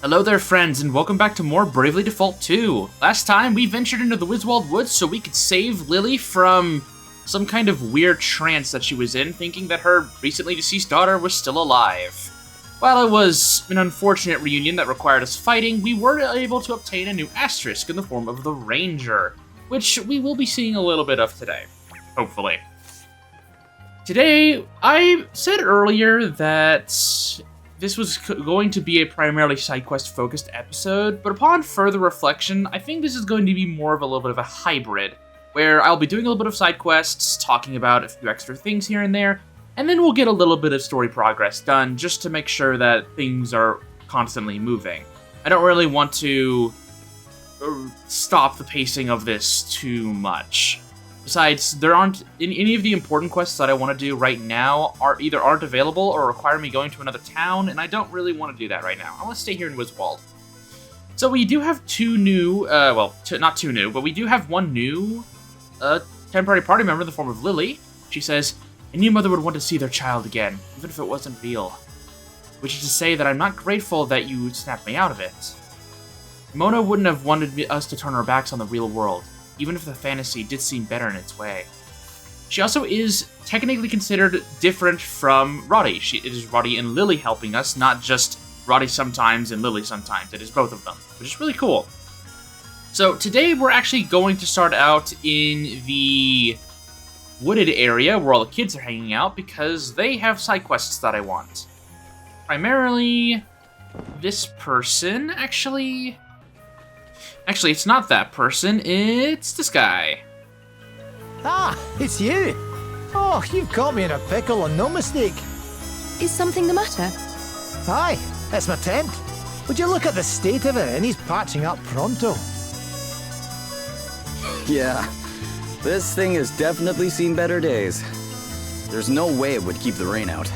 Hello there, friends, and welcome back to more Bravely Default 2. Last time, we ventured into the Wiswald woods so we could save Lily from some kind of weird trance that she was in, thinking that her recently deceased daughter was still alive. While it was an unfortunate reunion that required us fighting, we were able to obtain a new asterisk in the form of the Ranger, which we will be seeing a little bit of today, hopefully. Today, I said earlier that this was going to be a primarily side quest focused episode, but upon further reflection, I think this is going to be more of a little bit of a hybrid, where I'll be doing a little bit of side quests, talking about a few extra things here and there, and then we'll get a little bit of story progress done just to make sure that things are constantly moving. I don't really want to stop the pacing of this too much. Besides, there aren't any of the important quests that I want to do right now aren't available or require me going to another town, and I don't really want to do that right now. I want to stay here in Wiswald. So we do have two new, not two new, but we do have one new temporary party member in the form of Lily. She says, "Any mother would want to see their child again, even if it wasn't real. Which is to say that I'm not grateful that you snapped me out of it. Mona wouldn't have wanted us to turn our backs on the real world, even if the fantasy did seem better in its way. She also is technically considered different from Roddy. It is Roddy and Lily helping us, not just Roddy sometimes and Lily sometimes. It is both of them, which is really cool. So today we're actually going to start out in the wooded area where all the kids are hanging out because they have side quests that I want. Primarily this person, Actually, it's not that person, it's this guy. Ah, it's you! Oh, you've caught me in a pickle and no mistake. Is something the matter? Aye, it's my tent. Would you look at the state of it, and he's patching up pronto. Yeah, this thing has definitely seen better days. There's no way it would keep the rain out.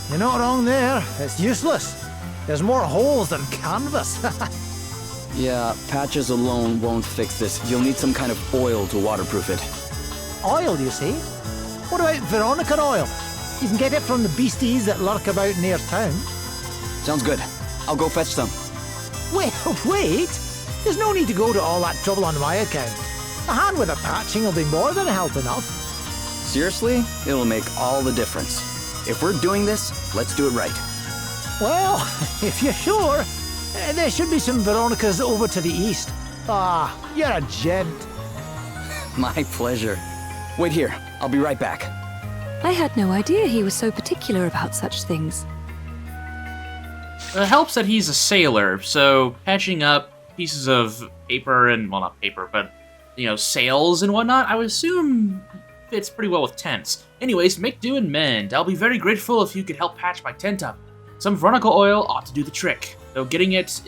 You're not wrong there, it's useless. There's more holes than canvas. Yeah, patches alone won't fix this. You'll need some kind of oil to waterproof it. Oil, you see? What about Veronica oil? You can get it from the beasties that lurk about near town. Sounds good. I'll go fetch some. Wait! There's no need to go to all that trouble on my account. A hand with a patching will be more than help enough. Seriously? It'll make all the difference. If we're doing this, let's do it right. Well, if you're sure, there should be some Veronicas over to the east. Ah, you're a gent. My pleasure. Wait here. I'll be right back. I had no idea he was so particular about such things. It helps that he's a sailor, so patching up pieces of paper and, well, not paper, but, sails and whatnot, I would assume fits pretty well with tents. Anyways, make do and mend. I'll be very grateful if you could help patch my tent up. Some Veronica oil ought to do the trick. Though getting it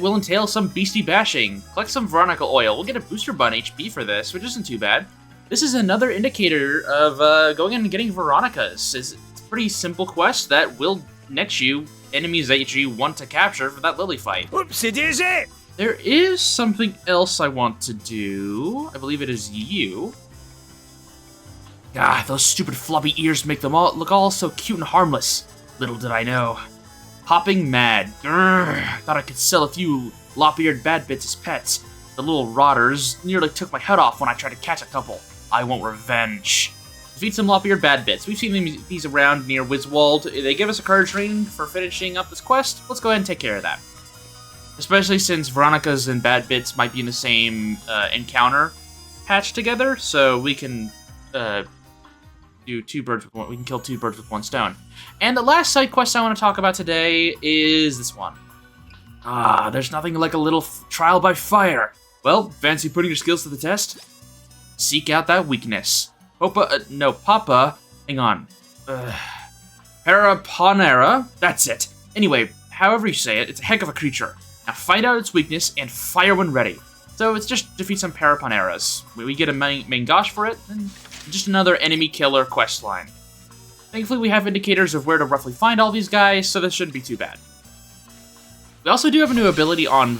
will entail some beastie bashing. Collect some Veronica oil. We'll get a booster bun HP for this, which isn't too bad. This is another indicator of going in and getting Veronicas. It's a pretty simple quest that will net you enemies that you want to capture for that Lily fight. Oopsie daisy! There is something else I want to do. I believe it is you. Ah, those stupid floppy ears make them all look all so cute and harmless. Little did I know. Hopping mad. Grrr, thought I could sell a few lop-eared bad bits as pets. The little rotters nearly took my head off when I tried to catch a couple. I want revenge. Defeat some lop-eared bad bits. We've seen these around near Wiswald. They give us a courage ring for finishing up this quest. Let's go ahead and take care of that. Especially since Veronica's and bad bits might be in the same encounter patched together, so we can do two birds with one. We can kill two birds with one stone. And the last side quest I want to talk about today is this one. Ah, there's nothing like a little trial by fire. Well, fancy putting your skills to the test? Seek out that weakness. Papa. Hang on. Paraponera. That's it. Anyway, however you say it, it's a heck of a creature. Now find out its weakness and fire when ready. So it's just defeat some Paraponeras. We get a main gosh for it, and just another enemy killer quest line. Thankfully, we have indicators of where to roughly find all these guys, so this shouldn't be too bad. We also do have a new ability on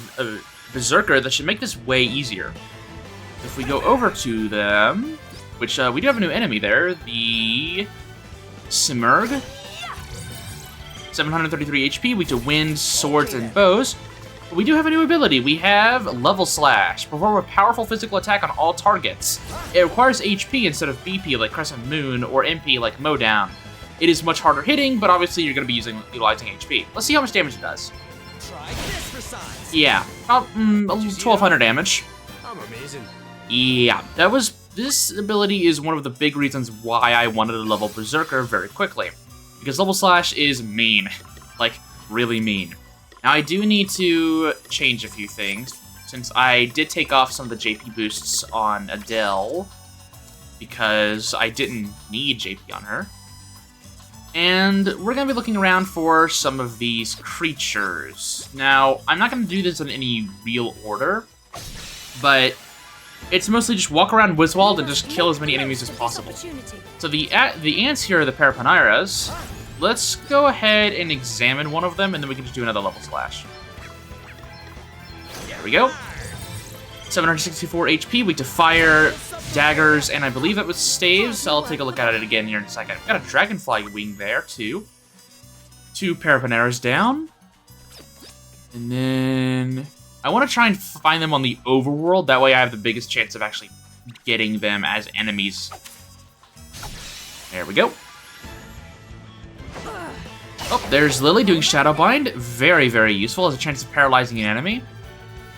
Berserker that should make this way easier. If we go over to them, which we do have a new enemy there, the Simurg. 733 HP, weak to wind, swords, and bows. But we do have a new ability. We have Level Slash. Perform a powerful physical attack on all targets. It requires HP instead of BP like Crescent Moon or MP like Mowdown. It is much harder hitting, but obviously you're going to be utilizing HP. Let's see how much damage it does. Yeah, about 1,200 damage. I'm amazing. Yeah, this ability is one of the big reasons why I wanted to level Berserker very quickly. Because Level Slash is mean. Like, really mean. Now, I do need to change a few things, since I did take off some of the JP boosts on Adele, because I didn't need JP on her. And we're going to be looking around for some of these creatures. Now, I'm not going to do this in any real order, but it's mostly just walk around Wiswald and just kill as many enemies as possible. So the ants here are the Parapaniras. Let's go ahead and examine one of them, and then we can just do another Level Slash. There we go. 764 HP, weak to fire, daggers, and I believe that was staves. I'll take a look at it again here in a second. Got a dragonfly wing there, too. 2 Parapaniras down. And then I want to try and find them on the overworld. That way I have the biggest chance of actually getting them as enemies. There we go. Oh, there's Lily doing Shadowbind. Very, very useful as a chance of paralyzing an enemy.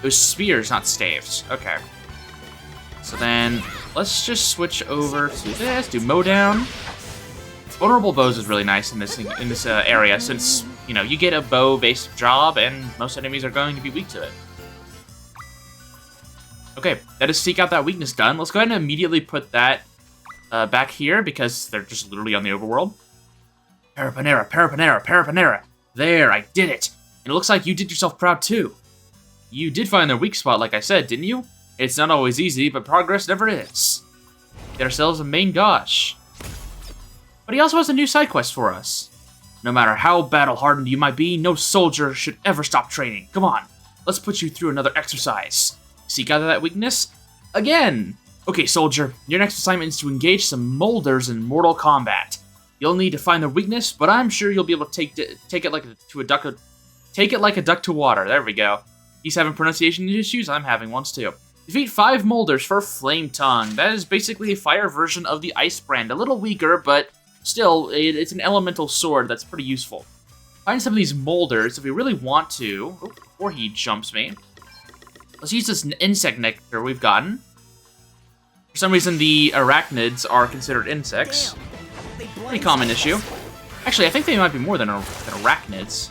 Those spears, not staves. Okay. So then, let's just switch over to this. Do Mowdown. Vulnerable bows is really nice in this area, since you know you get a bow-based job, and most enemies are going to be weak to it. Okay, that is Seek Out That Weakness done. Let's go ahead and immediately put that back here because they're just literally on the overworld. Parapanera, Parapanera, Parapanera. There, I did it. And it looks like you did yourself proud too. You did find their weak spot, like I said, didn't you? It's not always easy, but progress never is. Get ourselves a main Gosh. But he also has a new side quest for us. No matter how battle-hardened you might be, no soldier should ever stop training. Come on, let's put you through another exercise. Seek out that weakness? Again! Okay, soldier, your next assignment is to engage some molders in mortal combat. You'll need to find their weakness, but I'm sure you'll be able to take it like a duck to water. There we go. He's having pronunciation issues, I'm having ones too. Defeat 5 molders for Flame Tongue. That is basically a fire version of the Ice Brand. A little weaker, but still, it's an elemental sword that's pretty useful. Find some of these molders if we really want to. Oh, before he jumps me. Let's use this insect nectar we've gotten. For some reason, the arachnids are considered insects. Pretty common issue. Actually, I think they might be more than arachnids.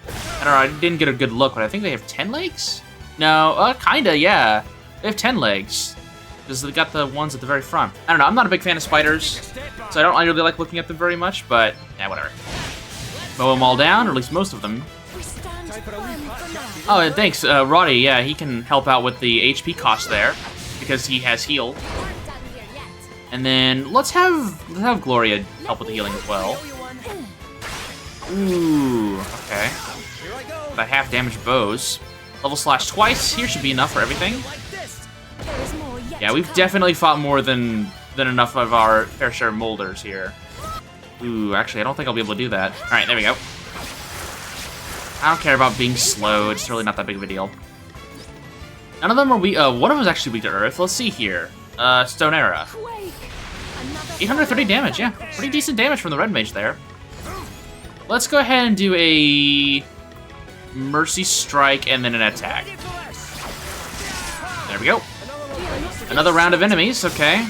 I don't know, I didn't get a good look, but I think they have 10 legs? No, kinda, yeah. They have 10 legs. Because they got the ones at the very front. I don't know, I'm not a big fan of spiders, so I don't really like looking at them very much, but yeah, whatever. Mow them all down, or at least most of them. Oh, and thanks, Roddy, yeah, he can help out with the HP cost there, because he has heal. And then, let's have Gloria help with the healing as well. Ooh, okay. The half damage bows. Level slash twice. Here should be enough for everything. Yeah, we've definitely fought more than enough of our fair share of molders here. Ooh, actually, I don't think I'll be able to do that. Alright, there we go. I don't care about being slow. It's really not that big of a deal. None of them are weak. One of them is actually weak to Earth. Let's see here. Stonera. 830 damage, yeah. Pretty decent damage from the Red Mage there. Let's go ahead and do a Mercy Strike and then an attack. There we go. Another round of enemies, okay.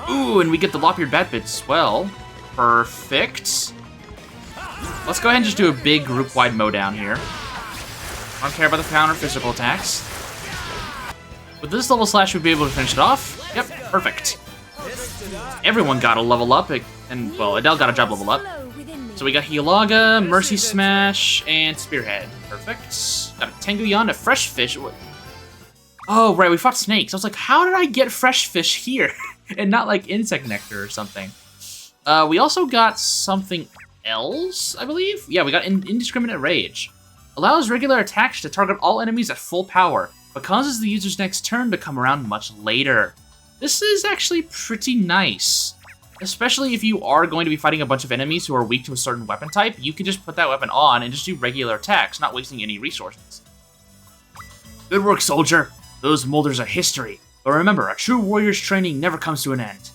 Ooh, and we get the Lop-Eared Bat Bits as well. Perfect. Let's go ahead and just do a big group-wide mowdown here. I don't care about the counter physical attacks. With this level slash, we'll be able to finish it off. Yep, perfect. Everyone got a level up, and, well, Adele got a job level up. So we got Hialaga, Mercy Smash, and Spearhead. Perfect. Got a Tenguyan, a Fresh Fish. Oh, right, we fought snakes. I was like, how did I get Fresh Fish here? And not, like, Insect Nectar or something. We also got something else, I believe? Yeah, we got Indiscriminate Rage. Allows regular attacks to target all enemies at full power, but causes the user's next turn to come around much later. This is actually pretty nice. Especially if you are going to be fighting a bunch of enemies who are weak to a certain weapon type, you can just put that weapon on and just do regular attacks, not wasting any resources. Good work, soldier. Those molders are history. But remember, a true warrior's training never comes to an end.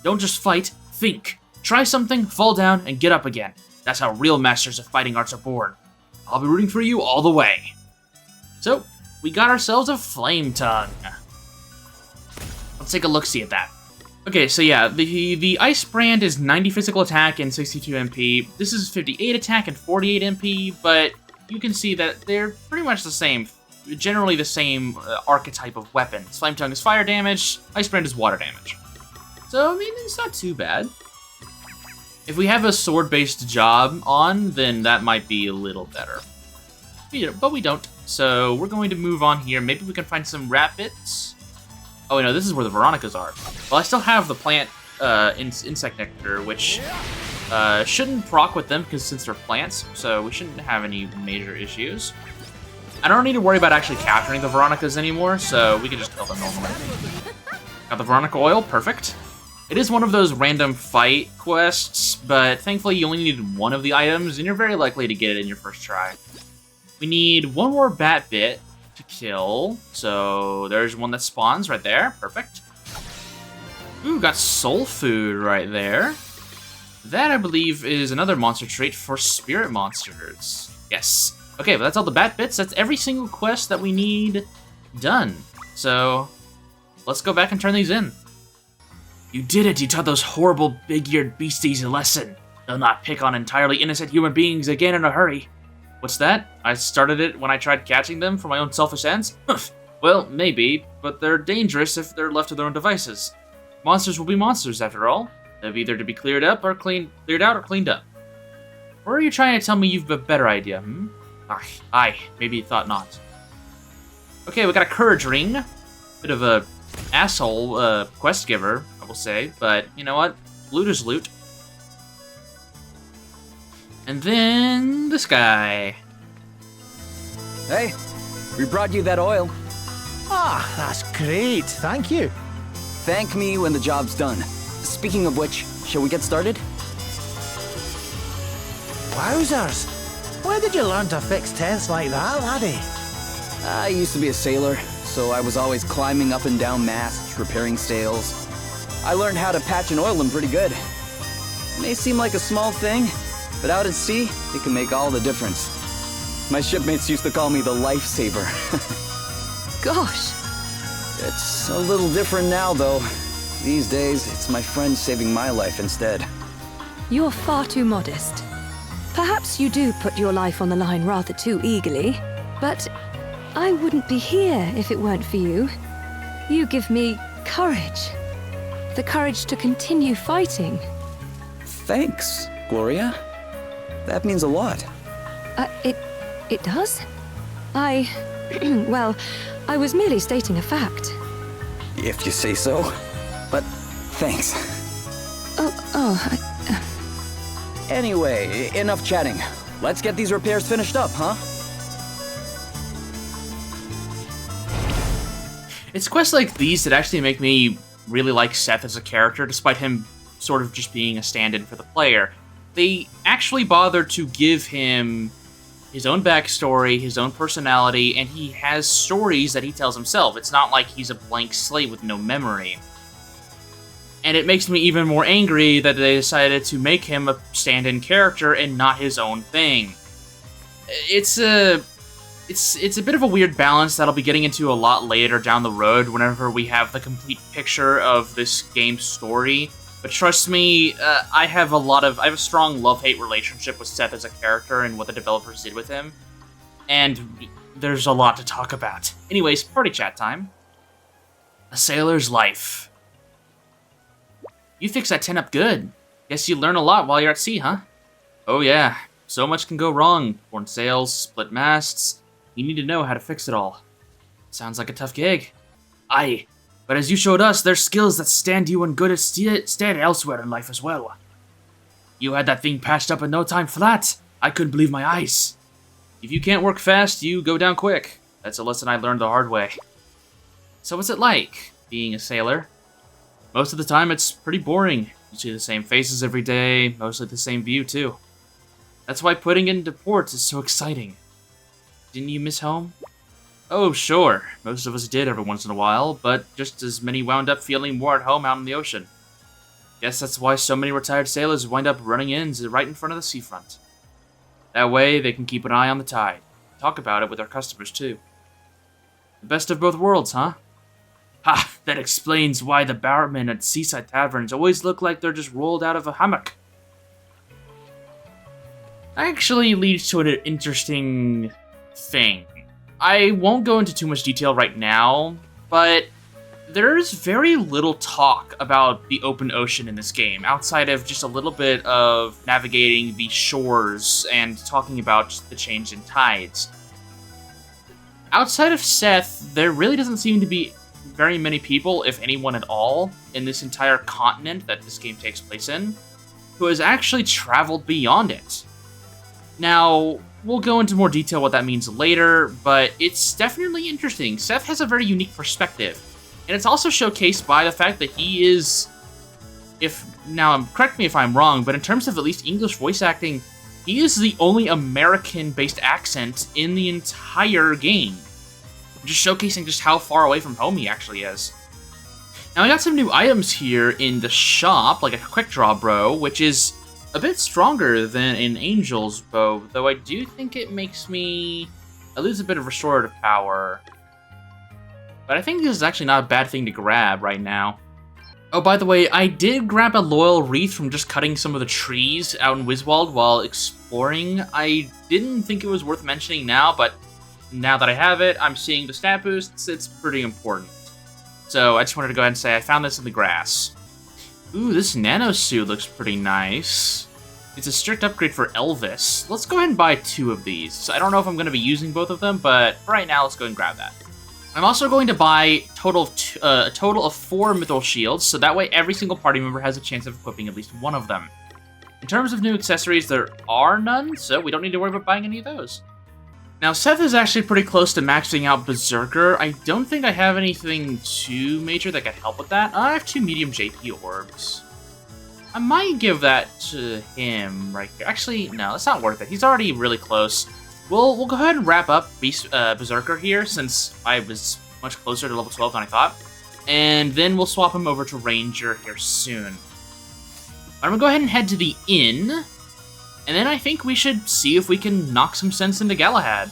Don't just fight, think. Try something, fall down, and get up again. That's how real masters of fighting arts are born. I'll be rooting for you all the way. So, we got ourselves a flame tongue. Let's take a look-see at that. Okay, so yeah, the Ice Brand is 90 physical attack and 62 MP. This is 58 attack and 48 MP, but you can see that they're pretty much the same, generally the same archetype of weapons. Flame Tongue is fire damage, Ice Brand is water damage. So, I mean, it's not too bad. If we have a sword-based job on, then that might be a little better. But we don't, so we're going to move on here. Maybe we can find some rabbits. Oh, no, this is where the Veronicas are. Well, I still have the plant insect nectar, which shouldn't proc with them because since they're plants, so we shouldn't have any major issues. I don't need to worry about actually capturing the Veronicas anymore, so we can just kill them normally. Got the Veronica oil, perfect. It is one of those random fight quests, but thankfully you only need one of the items, and you're very likely to get it in your first try. We need one more bat bit to kill, so there's one that spawns right there, perfect. Ooh, got soul food right there. That, I believe, is another monster trait for spirit monsters. Yes. Okay, but that's all the bat bits. That's every single quest that we need done. So, let's go back and turn these in. You did it! You taught those horrible big-eared beasties a lesson. They'll not pick on entirely innocent human beings again in a hurry. What's that? I started it when I tried catching them for my own selfish ends? Well, maybe, but they're dangerous if they're left to their own devices. Monsters will be monsters, after all. They're either to be cleared out or cleaned up. Or are you trying to tell me you've a better idea, hmm? Aye, maybe you thought not. Okay, we got a courage ring. Bit of a asshole quest giver, I will say, but you know what? Loot is loot. And then this guy. Hey, we brought you that oil. Ah, that's great. Thank you. Thank me when the job's done. Speaking of which, shall we get started? Wowzers. Where did you learn to fix tents like that, laddie? I used to be a sailor, so I was always climbing up and down masts, repairing sails. I learned how to patch and oil them pretty good. It may seem like a small thing, but out at sea, it can make all the difference. My shipmates used to call me the Lifesaver. Gosh. It's a little different now, though. These days, it's my friends saving my life instead. You're far too modest. Perhaps you do put your life on the line rather too eagerly, but I wouldn't be here if it weren't for you. You give me courage. The courage to continue fighting. Thanks, Gloria. That means a lot. It does? Well, I was merely stating a fact. If you say so. But thanks. Anyway, enough chatting. Let's get these repairs finished up, huh? It's quests like these that actually make me really like Seth as a character, despite him sort of just being a stand-in for the player. They actually bother to give him his own backstory, his own personality, and he has stories that he tells himself. It's not like he's a blank slate with no memory. And it makes me even more angry that they decided to make him a stand-in character and not his own thing. It's a bit of a weird balance that I'll be getting into a lot later down the road whenever we have the complete picture of this game's story. But trust me, I have a strong love-hate relationship with Seth as a character and what the developers did with him. And there's a lot to talk about. Anyways, party chat time. A sailor's life. You fixed that tent up good. Guess you learn a lot while you're at sea, huh? Oh yeah, so much can go wrong. Torn sails, split masts. You need to know how to fix it all. Sounds like a tough gig. Aye, but as you showed us, there's skills that stand you in good stead elsewhere in life as well. You had that thing patched up in no time flat. I couldn't believe my eyes. If you can't work fast, you go down quick. That's a lesson I learned the hard way. So what's it like, being a sailor? Most of the time, it's pretty boring. You see the same faces every day, mostly the same view too. That's why putting it into ports is so exciting. Didn't you miss home? Oh, sure. Most of us did every once in a while, but just as many wound up feeling more at home out in the ocean. Guess that's why so many retired sailors wind up running in right in front of the seafront. That way, they can keep an eye on the tide. Talk about it with their customers, too. The best of both worlds, huh? Ha! That explains why the barmen at seaside taverns always look like they're just rolled out of a hammock. Actually leads to an interesting thing. I won't go into too much detail right now, but there's very little talk about the open ocean in this game, outside of just a little bit of navigating the shores and talking about the change in tides. Outside of Seth, there really doesn't seem to be very many people, if anyone at all, in this entire continent that this game takes place in, who has actually traveled beyond it. Now, we'll go into more detail what that means later, but it's definitely interesting. Seth has a very unique perspective, and it's also showcased by the fact that he is, correct me if I'm wrong, but in terms of at least English voice acting, he is the only American-based accent in the entire game. Just showcasing just how far away from home he actually is. Now, I got some new items here in the shop, like a quick draw bow, which is a bit stronger than an Angel's bow, though I do think it makes me... I lose a bit of restorative power. But I think this is actually not a bad thing to grab right now. Oh, by the way, I did grab a loyal wreath from just cutting some of the trees out in Wiswald while exploring. I didn't think it was worth mentioning now, but now that I have it, I'm seeing the stat boosts, it's pretty important. So I just wanted to go ahead and say I found this in the grass. Ooh, this nano suit looks pretty nice. It's a strict upgrade for Elvis. Let's go ahead and buy 2 of these. I don't know if I'm going to be using both of them, but for right now, let's go ahead and grab that. I'm also going to buy a total of 4 mithril shields, so that way every single party member has a chance of equipping at least one of them. In terms of new accessories, there are none, so we don't need to worry about buying any of those. Now, Seth is actually pretty close to maxing out Berserker. I don't think I have anything too major that could help with that. I have 2 medium JP orbs. I might give that to him right here. Actually, no, it's not worth it. He's already really close. We'll go ahead and wrap up Berserker here, since I was much closer to level 12 than I thought. And then we'll swap him over to Ranger here soon. I'm gonna go ahead and head to the inn. And then I think we should see if we can knock some sense into Galahad.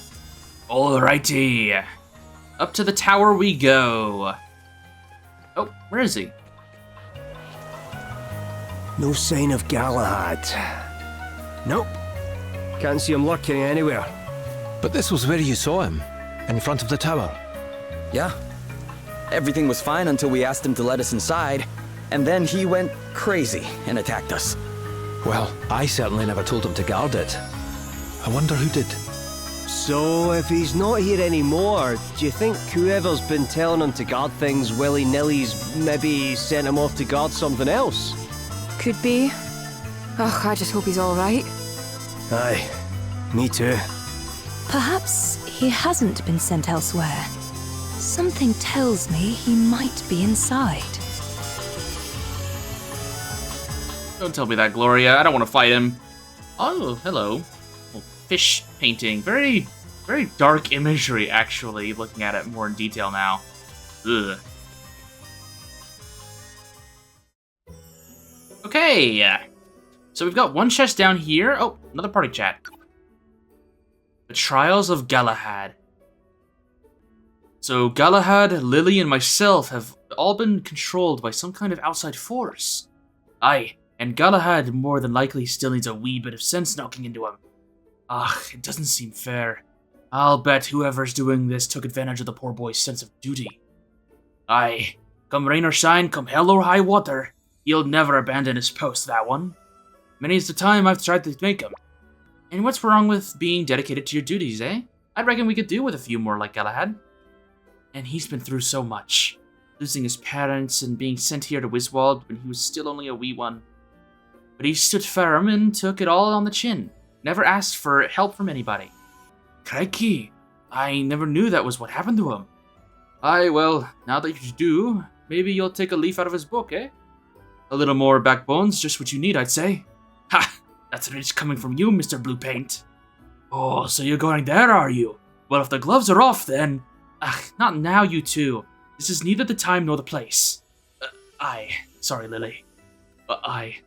Alrighty. Up to the tower we go. Oh, where is he? No sign of Galahad. Nope. Can't see him lurking anywhere. But this was where you saw him, in front of the tower. Yeah. Everything was fine until we asked him to let us inside, and then he went crazy and attacked us. Well, I certainly never told him to guard it. I wonder who did. So, if he's not here anymore, do you think whoever's been telling him to guard things willy-nilly's maybe sent him off to guard something else? Could be. Ugh, I just hope he's alright. Aye, me too. Perhaps he hasn't been sent elsewhere. Something tells me he might be inside. Don't tell me that, Gloria. I don't want to fight him. Oh, hello. Well, fish painting. Very, very dark imagery, actually, looking at it more in detail now. Ugh. Okay. So we've got one chest down here. Oh, another party chat. The Trials of Galahad. So Galahad, Lily, and myself have all been controlled by some kind of outside force. Aye. And Galahad more than likely still needs a wee bit of sense knocking into him. Ah, it doesn't seem fair. I'll bet whoever's doing this took advantage of the poor boy's sense of duty. Aye, come rain or shine, come hell or high water, he'll never abandon his post, that one. Many's the time I've tried to make him. And what's wrong with being dedicated to your duties, eh? I reckon we could do with a few more like Galahad. And he's been through so much. Losing his parents and being sent here to Wiswald when he was still only a wee one. But he stood firm and took it all on the chin. Never asked for help from anybody. Crikey, I never knew that was what happened to him. Aye, well, now that you do, maybe you'll take a leaf out of his book, eh? A little more backbone's just what you need, I'd say. Ha! That's rich coming from you, Mr. Blue Paint. Oh, so you're going there, are you? Well, if the gloves are off, then... not now, you two. This is neither the time nor the place. Sorry, Lily.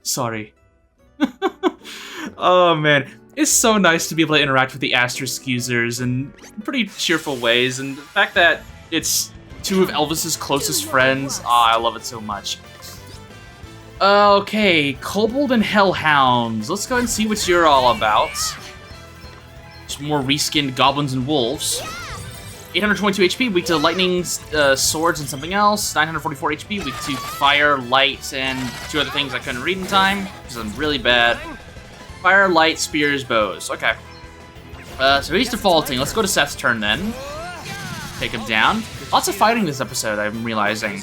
Sorry. Oh, man. It's so nice to be able to interact with the asterisk users in pretty cheerful ways, and the fact that it's two of Elvis's closest friends, I love it so much. Okay, Kobold and Hellhounds. Let's go and see what you're all about. Some more reskinned goblins and wolves. 822 HP, weak to lightning, swords, and something else. 944 HP, weak to fire, light, and two other things I couldn't read in time, because I'm really bad. Fire, light, spears, bows. Okay. So he's defaulting. Let's go to Seth's turn then. Take him down. Lots of fighting this episode, I'm realizing.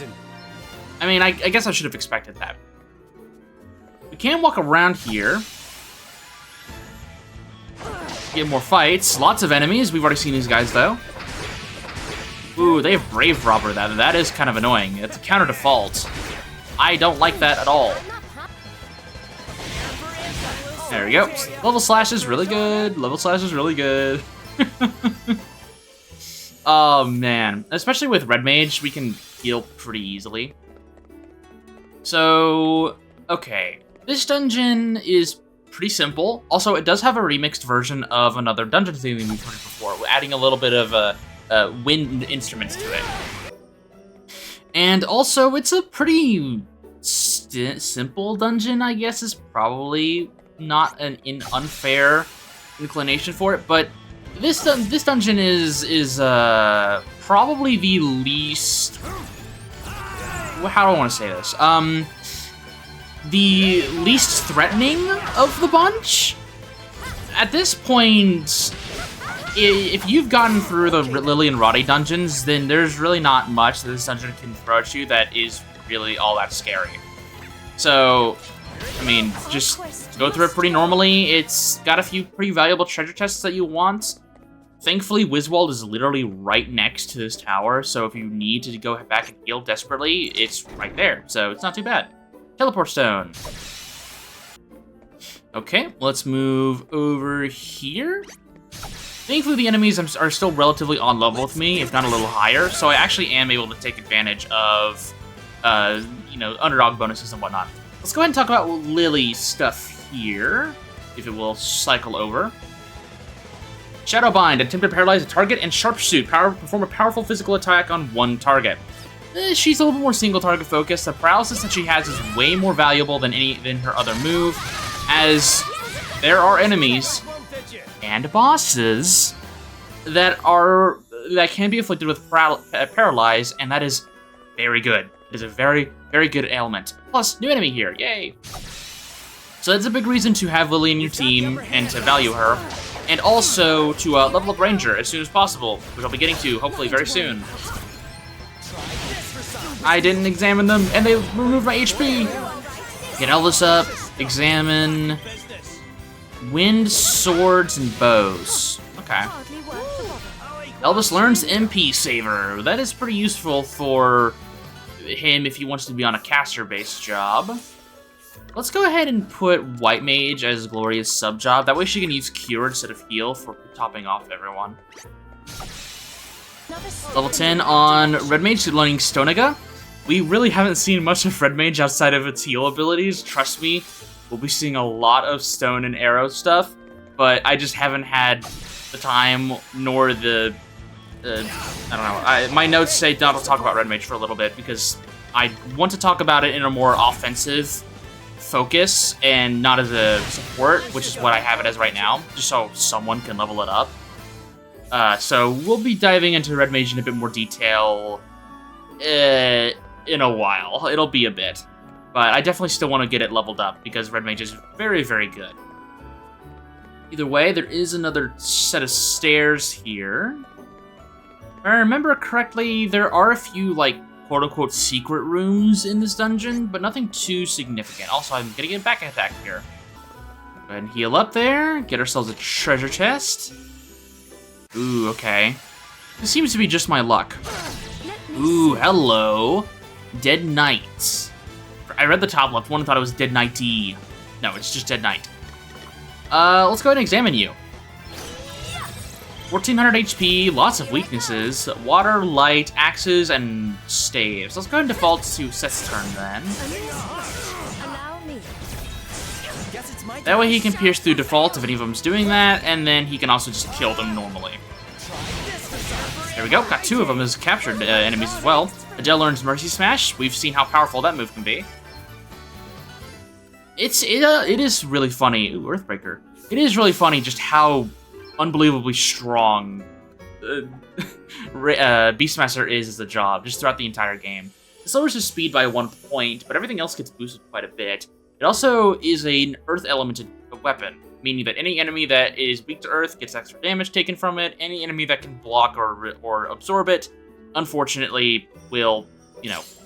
I mean, I guess I should have expected that. We can walk around here. Get more fights. Lots of enemies. We've already seen these guys, though. Ooh, they have Brave Robber. That is kind of annoying. It's a counter default. I don't like that at all. There we go. Level slash is really good. Level slash is really good. Oh, man. Especially with Red Mage, we can heal pretty easily. So, okay. This dungeon is pretty simple. Also, it does have a remixed version of another dungeon theme we've heard before, adding a little bit of wind instruments to it. And also, it's a pretty simple dungeon, I guess, is probably not an unfair inclination for it, but this dungeon is probably the least... How do I want to say this? The least threatening of the bunch. At this point, if you've gotten through the Lily and Roddy dungeons, then there's really not much that this dungeon can throw at you that is really all that scary. So, I mean, just go through it pretty normally. It's got a few pretty valuable treasure chests that you want. Thankfully, Wiswald is literally right next to this tower, so if you need to go back and heal desperately, it's right there, so it's not too bad. Teleport stone. Okay, let's move over here. Thankfully, the enemies are still relatively on level with me, if not a little higher, so I actually am able to take advantage of, underdog bonuses and whatnot. Let's go ahead and talk about Lily stuff here, if it will cycle over. Shadowbind, attempt to paralyze a target, and Sharpshoot, perform a powerful physical attack on one target. She's a little bit more single target focused. The paralysis that she has is way more valuable than her other move, as there are enemies and bosses that can be afflicted with paralyze, and that is very good. It is a very, very good ailment. Plus, new enemy here, yay! So that's a big reason to have Lily in your team and to value her. And also to level up Ranger as soon as possible, which I'll be getting to, hopefully, very soon. I didn't examine them, and they removed my HP! Get Elvis up, examine... Wind, swords, and bows. Okay. Elvis learns MP Saver. That is pretty useful for him if he wants to be on a caster-based job. Let's go ahead and put White Mage as Gloria's sub-job. That way she can use Cure instead of Heal for topping off everyone. Level 10 on Red Mage, learning Stonaga. We really haven't seen much of Red Mage outside of its heal abilities. Trust me, we'll be seeing a lot of stone and arrow stuff, but I just haven't had the time nor the... I don't know. My notes say not to talk about Red Mage for a little bit because I want to talk about it in a more offensive focus and not as a support, which is what I have it as right now, just so someone can level it up. So we'll be diving into Red Mage in a bit more detail in a while. It'll be a bit. But I definitely still want to get it leveled up because Red Mage is very, very good. Either way, there is another set of stairs here. If I remember correctly, there are a few, quote-unquote secret rooms in this dungeon, but nothing too significant. Also, I'm gonna get back attack here. Go ahead and heal up there, get ourselves a treasure chest. Ooh, okay. This seems to be just my luck. Ooh, hello. Dead Knights. For I read the top left one and thought it was Dead Knight D. No, it's just Dead Knight. Let's go ahead and examine you. 1400 HP, lots of weaknesses. Water, light, axes, and staves. Let's go ahead and default to Seth's turn then. That way he can pierce through default if any of them's doing that, and then he can also just kill them normally. There we go, got 2 of them as captured enemies as well. Adele learns Mercy Smash. We've seen how powerful that move can be. It is really funny. Ooh, Earthbreaker. It is really funny just how unbelievably strong Beastmaster is as a job, just throughout the entire game. It lowers his speed by 1 point, but everything else gets boosted quite a bit. It also is an earth elemented weapon, meaning that any enemy that is weak to earth gets extra damage taken from it. Any enemy that can block or absorb it, unfortunately, will,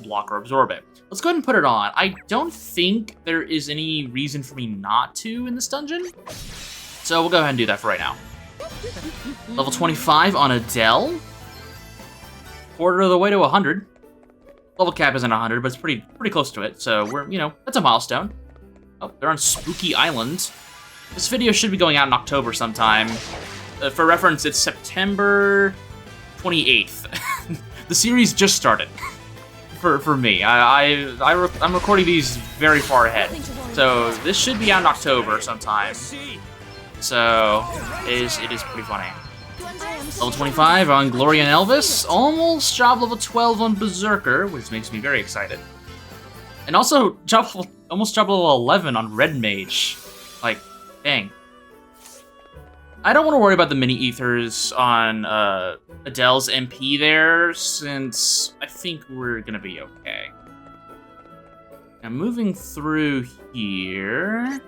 block or absorb it. Let's go ahead and put it on. I don't think there is any reason for me not to in this dungeon, so we'll go ahead and do that for right now. Level 25 on Adele. Quarter of the way to 100. Level cap isn't 100, but it's pretty close to it, so we're, that's a milestone. Oh, they're on Spooky Island. This video should be going out in October sometime. For reference, it's September 28th. The series just started. For me, I'm recording these very far ahead, so this should be out in October sometime. So it is pretty funny. Level 25 on Gloria and Elvis, almost job level 12 on Berserker, which makes me very excited. And also almost job level 11 on Red Mage. Like, dang. I don't want to worry about the mini ethers on Adele's MP there, since I think we're gonna be okay. Now moving through here.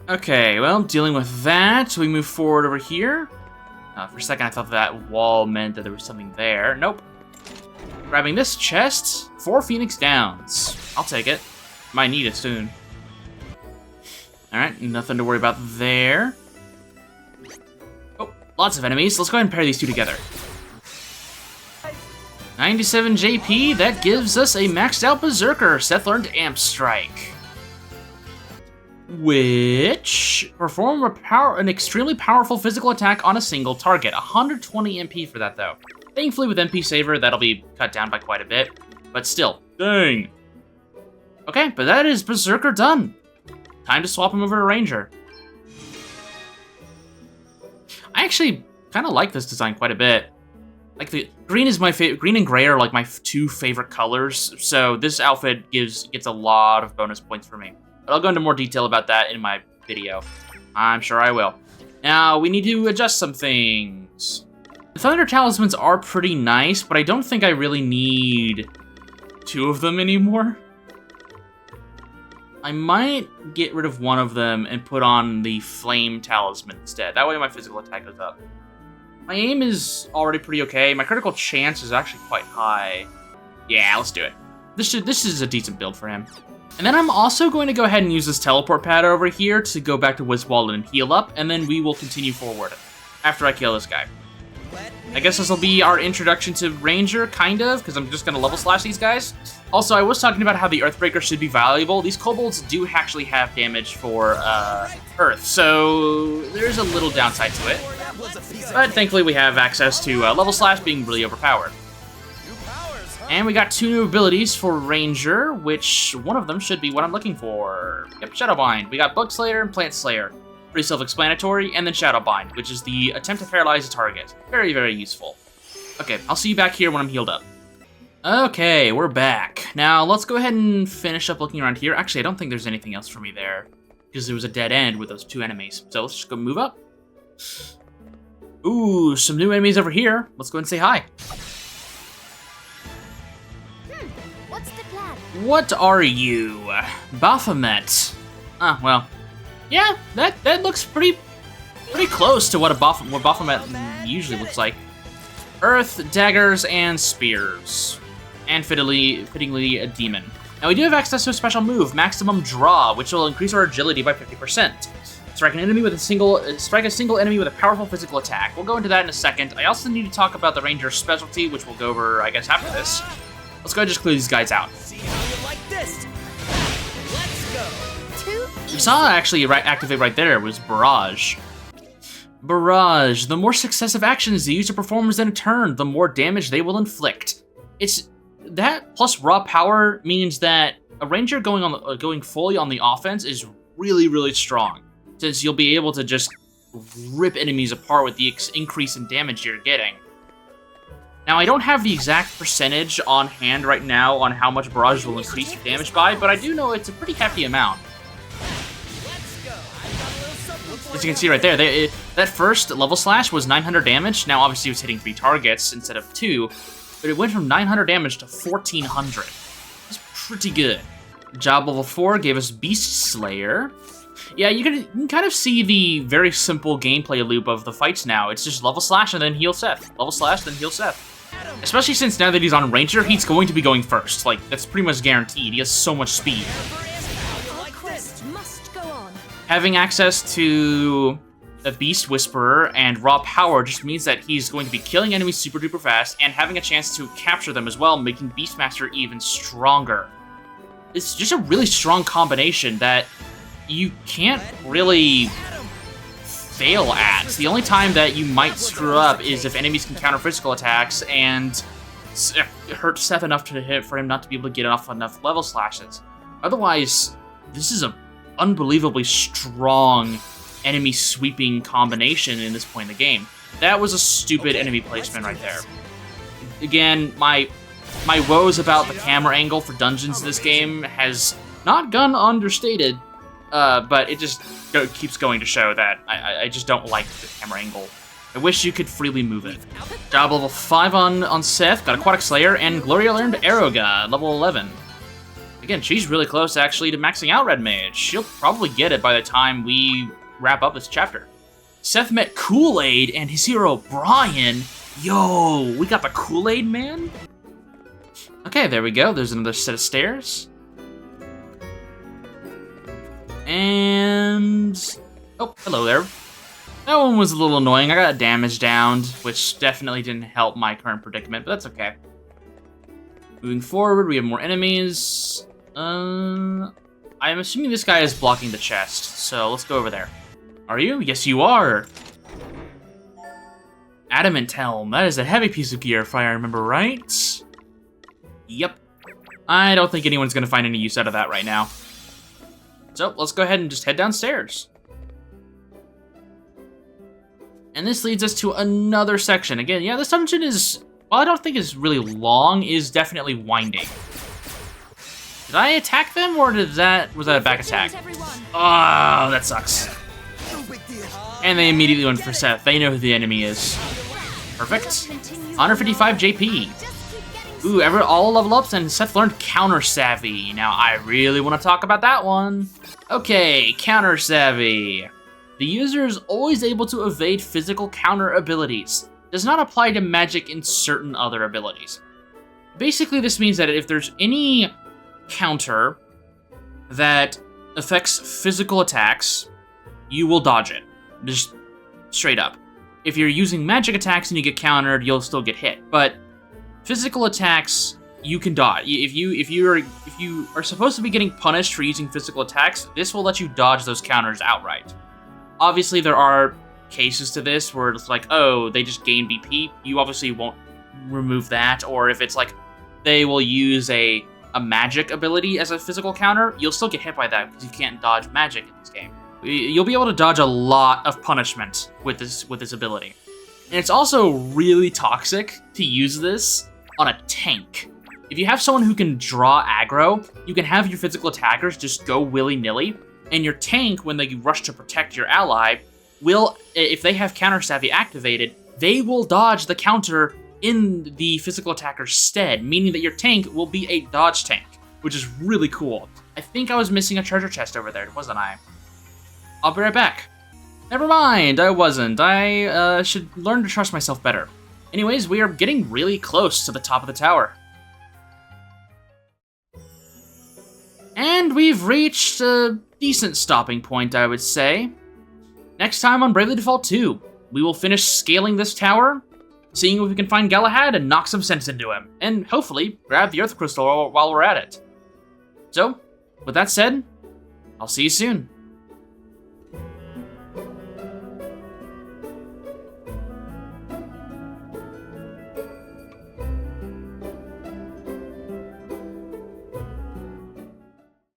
Okay, well, dealing with that, we move forward over here. For a second, I thought that wall meant that there was something there. Nope. Grabbing this chest, 4 Phoenix Downs. I'll take it. Might need it soon. Alright, nothing to worry about there. Oh, lots of enemies. Let's go ahead and pair these 2 together. 97 JP, that gives us a maxed out Berserker. Seth learned Amp Strike. Which perform an extremely powerful physical attack on a single target. 120 MP for that though. Thankfully with MP Saver, that'll be cut down by quite a bit. But still, dang. Okay, but that is Berserker done. Time to swap him over to Ranger. I actually kind of like this design quite a bit. Like the green is my favorite. Green and gray are like my 2 favorite colors. So this outfit gets a lot of bonus points for me. But I'll go into more detail about that in my video. I'm sure I will. Now we need to adjust some things. The Thunder Talismans are pretty nice, but I don't think I really need 2 of them anymore. I might get rid of one of them and put on the Flame Talisman instead. That way my physical attack goes up. My aim is already pretty okay. My critical chance is actually quite high. Yeah, let's do it. This is a decent build for him. And then I'm also going to go ahead and use this teleport pad over here to go back to Wiswald and heal up, and then we will continue forward after I kill this guy. I guess this will be our introduction to Ranger, kind of, because I'm just going to level slash these guys. Also, I was talking about how the Earthbreaker should be valuable. These kobolds do actually have damage for Earth, so there's a little downside to it. But thankfully we have access to level slash being really overpowered. And we got 2 new abilities for Ranger, which one of them should be what I'm looking for. Yep, Shadowbind. We got Bug Slayer and Plant Slayer. Pretty self-explanatory, and then Shadowbind, which is the attempt to paralyze a target. Very, very useful. Okay, I'll see you back here when I'm healed up. Okay, we're back. Now, let's go ahead and finish up looking around here. Actually, I don't think there's anything else for me there, because there was a dead end with those 2 enemies. So let's just go move up. Ooh, some new enemies over here. Let's go and say hi. What's the plan? What are you? Baphomet. Ah, well. Yeah, that looks pretty close to what Baphomet usually looks like. Earth, daggers, and spears. And fittingly a demon. Now we do have access to a special move, Maximum Draw, which will increase our agility by 50%. Strike a single enemy with a powerful physical attack. We'll go into that in a second. I also need to talk about the Ranger's specialty, which we'll go over, I guess, after this. Let's go ahead and just clear these guys out. See how you like this. Let's go. We saw actually activate right there was Barrage. Barrage. The more successive actions the user performs in a turn, the more damage they will inflict. It's that plus raw power means that a Ranger going fully on the offense is really, really strong, since you'll be able to just rip enemies apart with the increase in damage you're getting. Now, I don't have the exact percentage on hand right now on how much Barrage will increase your damage by, but I do know it's a pretty hefty amount. As you can see right there, that first level slash was 900 damage. Now, obviously, it was hitting 3 targets instead of 2, but it went from 900 damage to 1400. It's pretty good. Job level 4 gave us Beast Slayer. Yeah, you can kind of see the very simple gameplay loop of the fights now. It's just level slash and then heal Seth. Level slash, then heal Seth. Especially since now that he's on Ranger, he's going to be going first. Like, that's pretty much guaranteed. He has so much speed. Having access to a Beast Whisperer and raw power just means that he's going to be killing enemies super duper fast and having a chance to capture them as well, making Beastmaster even stronger. It's just a really strong combination that you can't really fail at. The only time that you might screw up is if enemies can counter physical attacks and hurt Seth enough for him not to be able to get off enough level slashes. Otherwise, this is an unbelievably strong enemy sweeping combination in this point in the game. That was a stupid enemy placement right there. Again, my woes about the camera angle for dungeons in this game has not gone understated, but it just keeps going to show that I just don't like the camera angle. I wish you could freely move it. Job level 5 on Seth, got Aquatic Slayer, and Gloria learned Aeroga, level 11. Again, she's really close actually to maxing out Red Mage. She'll probably get it by the time we wrap up this chapter. Seth met Kool-Aid and his hero Brian. Yo, we got the Kool-Aid man? Okay, there we go. There's another set of stairs. And... oh, hello there. That one was a little annoying. I got damage downed, which definitely didn't help my current predicament, but that's okay. Moving forward, we have more enemies. I'm assuming this guy is blocking the chest, so let's go over there. Are you? Yes, you are. Adamant Helm. That is a heavy piece of gear, if I remember right. Yep. I don't think anyone's going to find any use out of that right now. So, let's go ahead and just head downstairs. And this leads us to another section. Again, yeah, this dungeon is, while I don't think is really long, is definitely winding. Did I attack them, or was that a back attack? Oh, that sucks. And they immediately went for Seth. They know who the enemy is. Perfect. 155 JP. Ooh, all level ups, and Seth learned Counter Savvy. Now, I really want to talk about that one. Okay, Counter Savvy. The user is always able to evade physical counter abilities. Does not apply to magic and certain other abilities. Basically, this means that if there's any counter that affects physical attacks, you will dodge it. Just straight up. If you're using magic attacks and you get countered, you'll still get hit. But physical attacks, you can dodge. If you are supposed to be getting punished for using physical attacks, this will let you dodge those counters outright. Obviously, there are cases to this where it's like, oh, they just gain BP. You obviously won't remove that. Or if it's like they will use a magic ability as a physical counter, you'll still get hit by that because you can't dodge magic in this game. You'll be able to dodge a lot of punishment with this ability. And it's also really toxic to use this on a tank. If you have someone who can draw aggro, you can have your physical attackers just go willy-nilly, and your tank, when they rush to protect your ally, will, if they have Counter Savvy activated, they will dodge the counter in the physical attacker's stead, meaning that your tank will be a dodge tank, which is really cool. I think I was missing a treasure chest over there, wasn't I? I'll be right back. Never mind, I wasn't. I should learn to trust myself better. Anyways, we are getting really close to the top of the tower. And we've reached a decent stopping point, I would say. Next time on Bravely Default 2, we will finish scaling this tower, seeing if we can find Galahad and knock some sense into him, and hopefully grab the Earth Crystal while we're at it. So, with that said, I'll see you soon.